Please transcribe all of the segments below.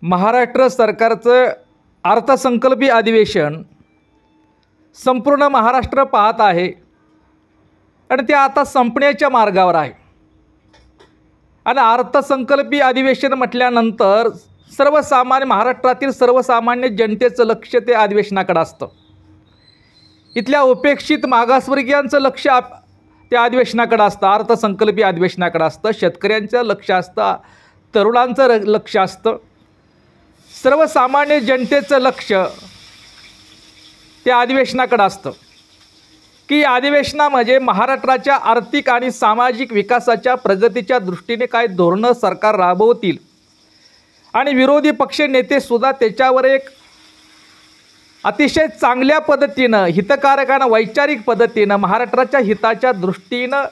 महाराष्ट्र सरकारचं अर्थसंकल्पीय अधिवेशन संपूर्ण महाराष्ट्र पाहत आहे आणि ते आता संपण्याच्या मार्गावर आहे. आणि अर्थसंकल्पीय अधिवेशन म्हटल्यानंतर सर्वसामान्य महाराष्ट्रातील सर्वसामान्य जनतेचं लक्ष ते अधिवेशनाकडे असतं. इथल्या उपेक्षित मागासवर्गीयांचं लक्ष त्या अधिवेशनाकडे असतं, अर्थसंकल्पीय अधिवेशनाकडे असतं. शेतकऱ्यांचं लक्ष असतं, तरुणांचं लक्ष असतं. सर्वसामान्य जनतेचं लक्ष त्या अधिवेशनाकडे असतं की अधिवेशनामध्ये महाराष्ट्राच्या आर्थिक आणि सामाजिक विकासाच्या प्रगतीच्या दृष्टीने काय धोरणं सरकार राबवतील आणि विरोधी पक्ष नेतेसुद्धा त्याच्यावर एक अतिशय चांगल्या पद्धतीनं हितकारकानं वैचारिक पद्धतीनं महाराष्ट्राच्या हिताच्या दृष्टीनं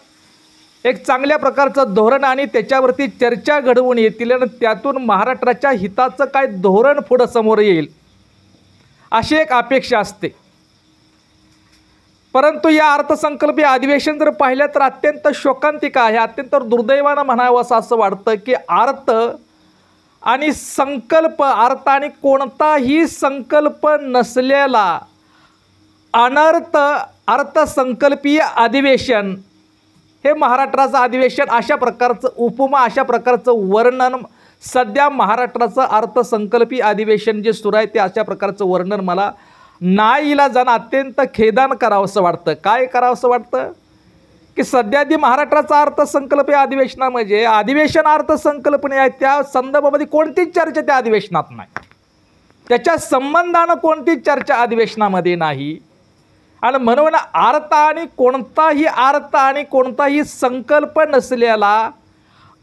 एक चांगल्या प्रकारचं धोरण आणि त्याच्यावरती चर्चा घडवून येतील आणि त्यातून महाराष्ट्राच्या हिताचं काय धोरण पुढं समोर येईल अशी एक अपेक्षा असते. परंतु या अर्थसंकल्पीय अधिवेशन जर पाहिलं तर अत्यंत शोकांतिक आहे. अत्यंत दुर्दैवानं म्हणावं असं वाटतं की अर्थ आणि संकल्प, अर्थ आणि कोणताही संकल्प नसलेला अनर्थ अर्थसंकल्पीय अधिवेशन हे महाराष्ट्राचं अधिवेशन, अशा प्रकारचं उपमा, अशा प्रकारचं वर्णन सध्या महाराष्ट्राचं अर्थसंकल्पीय अधिवेशन जे सुरू आहे ते अशा प्रकारचं वर्णन मला नाईलाजानं अत्यंत खेदानं करावंसं वाटतं. काय करावंसं वाटतं की सध्या जी महाराष्ट्राचा अर्थसंकल्पीय अधिवेशनामध्ये अधिवेशन अर्थसंकल्पने आहे त्या संदर्भामध्ये कोणतीच चर्चा त्या अधिवेशनात नाही, त्याच्या संबंधानं कोणतीच चर्चा अधिवेशनामध्ये नाही. आणि म्हणून अर्थ आणि कोणताही संकल्प नसलेला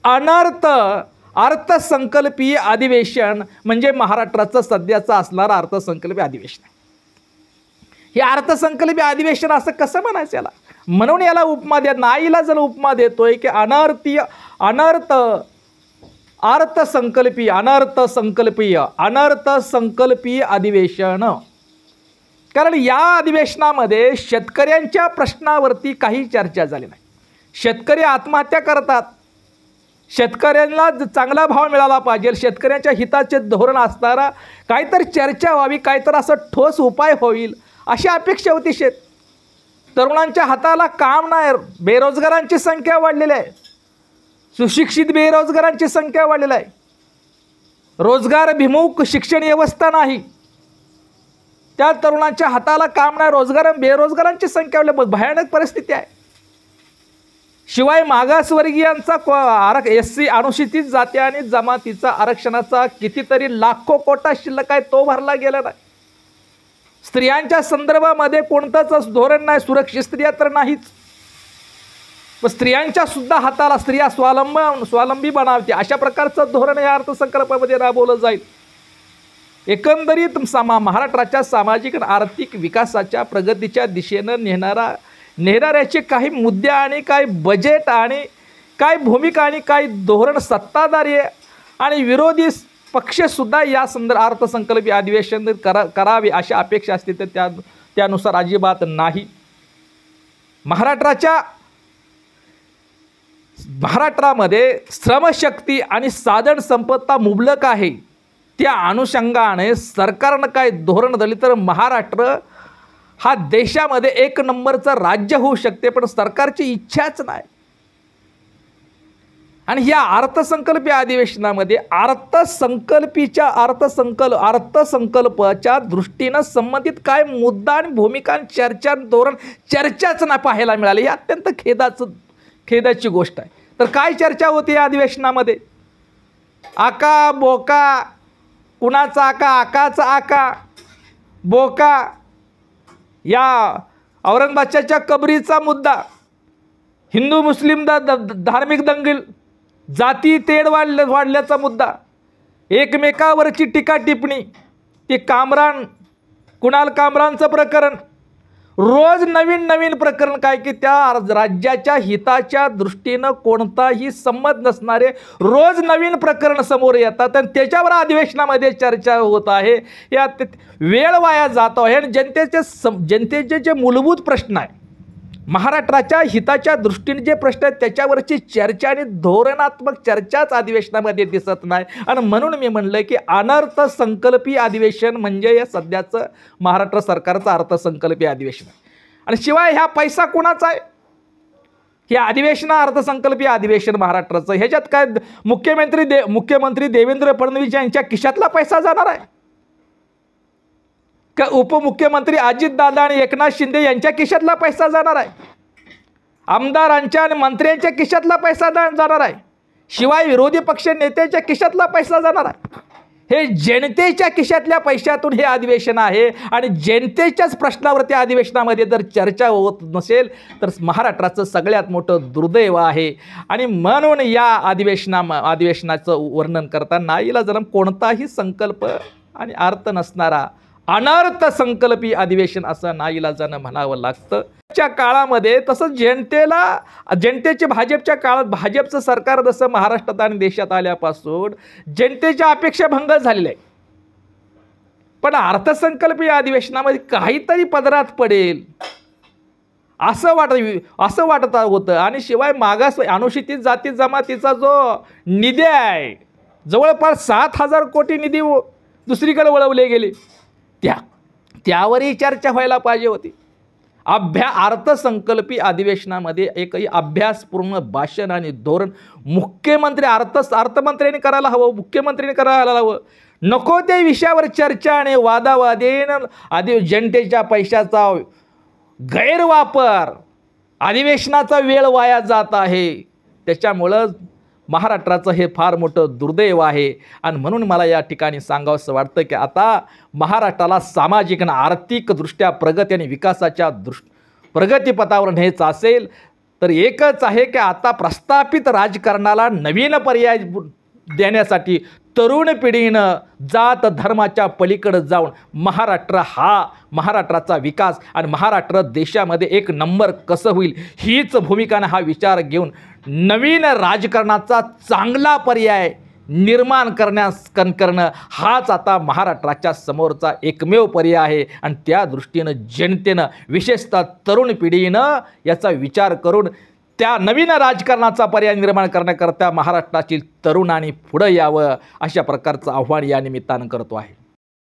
अनर्थ अर्थसंकल्पीय अधिवेशन म्हणजे महाराष्ट्राचं सध्याचं असणारं अर्थसंकल्पीय अधिवेशन आहे. हे अर्थसंकल्पीय अधिवेशन असं कसं म्हणायचं याला? म्हणून याला उपमा द्या, नाईला जर उपमा देतोय की अनर्थ अर्थसंकल्पीय अधिवेशन. कारण या अधिवेशनामध्ये शेतकऱ्यांच्या प्रश्नावरती काही चर्चा झाली नाही. शेतकरी आत्महत्या करतात, शेतकऱ्यांना चांगला भाव मिळाला पाहिजे, शेतकऱ्यांच्या हिताचे धोरण असणारा काहीतरी चर्चा व्हावी, काहीतरी असं ठोस उपाय होईल अशी अपेक्षा होती. तरुणांच्या हाताला काम नाही, बेरोजगारांची संख्या वाढलेली आहे, सुशिक्षित बेरोजगारांची संख्या वाढलेली आहे, रोजगारभिमुख शिक्षण व्यवस्था नाही, त्या तरुणांच्या हाताला काम नाही, बेरोजगारांची संख्या वाढली, भयानक परिस्थिती आहे. शिवाय मागासवर्गीयांचा SC अनुसूचित जाती आणि जमातीचा आरक्षणाचा कितीतरी लाखो कोटा शिल्लक आहे, तो भरला गेला नाही. स्त्रियांच्या संदर्भामध्ये कोणतंच धोरण नाही, सुरक्षित स्त्रिया तर नाहीच, स्त्रियांच्या सुद्धा हाताला स्त्रिया स्वावलंबी बनावते अशा प्रकारचं धोरण या अर्थसंकल्पामध्ये राबवलं जाईल. एकंदरीत महाराष्ट्राच्या सामाजिक आणि आर्थिक विकासाच्या प्रगतीच्या दिशेनं नेणाऱ्याचे काही मुद्दे आणि काही बजेट आणि काय भूमिका आणि काय धोरण सत्ताधारी आणि विरोधी पक्षसुद्धा या अर्थसंकल्पीय अधिवेशन करावे अशी अपेक्षा असते, तर त्यानुसार अजिबात नाही. महाराष्ट्रामध्ये श्रमशक्ती आणि साधन संपत्ती मुबलक आहे. त्या अनुषंगाने सरकारनं काय धोरण दिले तर महाराष्ट्र हा देशामध्ये एक नंबरचं राज्य होऊ शकते, पण सरकारची इच्छाच नाही. आणि या अर्थसंकल्पीय अधिवेशनामध्ये अर्थसंकल्पाच्या दृष्टीनं संबंधित काय मुद्दा आणि भूमिका आणि चर्चा धोरण चर्चाच नाही पाहायला मिळाली. ही अत्यंत खेदाची गोष्ट आहे. तर काय चर्चा होती या अधिवेशनामध्ये? आका बोका, कुणाचा आका, आकाचा आका बोका, या औरंगाबादच्या कबरीचा मुद्दा, हिंदू मुस्लिम धार्मिक दंगल, जाती तेढ वाढल्याचा मुद्दा, एकमेकावरची टीका टिप्पणी, ते कुणाल कामरानचं प्रकरण, रोज नवीन प्रकरण काय की त्या राज्याच्या हिताच्या दृष्टीनं कोणताही संमत नसणारे रोज नवीन प्रकरण समोर येतात आणि त्याच्यावर अधिवेशनामध्ये चर्चा होत आहे. यात वेळ वाया जातो आहे आणि जनतेचे जे मूलभूत प्रश्न आहे, महाराष्ट्राच्या हिताच्या दृष्टीने जे प्रश्न आहेत त्याच्यावरची चर्चा आणि धोरणात्मक चर्चाच अधिवेशनामध्ये दिसत नाही. आणि म्हणून मी म्हणलं की अनर्थसंकल्पीय अधिवेशन म्हणजे या सध्याचं महाराष्ट्र सरकारचं अर्थसंकल्पीय अधिवेशन आहे. आणि शिवाय ह्या पैसा कोणाचा आहे? हे अधिवेशन अर्थसंकल्पीय अधिवेशन महाराष्ट्राचं. ह्याच्यात काय मुख्यमंत्री देवेंद्र फडणवीस यांच्या खिशातला पैसा जाणार आहे का उपमुख्यमंत्री अजितदादा आणि एकनाथ शिंदे यांच्या खिशातला पैसा जाणार आहे? आमदारांच्या आणि मंत्र्यांच्या खिशातला पैसा जाणार आहे? शिवाय विरोधी पक्ष नेत्याच्या खिशातला पैसा जाणार आहे? हे जनतेच्या खिशातल्या पैशातून हे अधिवेशन आहे. आणि जनतेच्याच प्रश्नावरती अधिवेशनामध्ये जर चर्चा होत नसेल तर महाराष्ट्राचं सगळ्यात मोठं दुर्दैव आहे. आणि म्हणून या अधिवेशनाचं वर्णन करताना नाईलाजाने कोणताही संकल्प आणि अर्थ नसणारा अनर्थसंकल्पीय अधिवेशन असं नाईलाजानं म्हणावं लागतं. च्या काळामध्ये तसंच जनतेचे भाजपच्या काळात भाजपचं सरकार जसं महाराष्ट्रात आणि देशात आल्यापासून जनतेच्या अपेक्षा भंग झालेल्या आहे. पण अर्थसंकल्पीय अधिवेशनामध्ये काहीतरी पदरात पडेल असं वाटत होतं. आणि शिवाय मागास अनुसूचित जाती जमातीचा जो निधी आहे जवळपास 7,000 कोटी निधी दुसरीकडे वळवले गेले त्यावरही चर्चा व्हायला पाहिजे होती. अर्थसंकल्पीय अधिवेशनामध्ये एकही अभ्यासपूर्ण भाषण आणि धोरण अर्थमंत्र्यांनी करायला हवं, मुख्यमंत्र्यांनी करायला हवं. नको त्या विषयावर चर्चा आणि वादावादीन जनतेच्या पैशाचा गैरवापर, अधिवेशनाचा वेळ वाया जात आहे. त्याच्यामुळं महाराष्ट्राचं हे फार मोठं दुर्दैव आहे. आणि म्हणून मला या ठिकाणी सांगावंसं वाटतं की आता महाराष्ट्राला सामाजिक आणि आर्थिकदृष्ट्या प्रगती आणि विकासाच्या प्रगतीपथावर न्यायचं असेल तर एकच आहे की आता प्रस्थापित राजकारणाला नवीन पर्याय देण्यासाठी तरुण पिढीनं जात धर्माच्या पलीकडे जाऊन महाराष्ट्राचा विकास आणि महाराष्ट्र देशामध्ये एक नंबर कसं होईल हीच भूमिकाने हा विचार घेऊन नवीन राजकारणाचा चांगला पर्याय निर्माण करणं हाच आता महाराष्ट्राच्या समोरचा एकमेव पर्याय आहे. आणि त्या दृष्टीनं जनतेनं विशेषतः तरुण पिढीनं याचा विचार करून त्या नवीन राजकारणाचा पर्याय निर्माण करण्याकरता महाराष्ट्रातील तरुणांनी पुढे यावं अशा प्रकारचं आव्हान या निमित्तानं करतो आहे.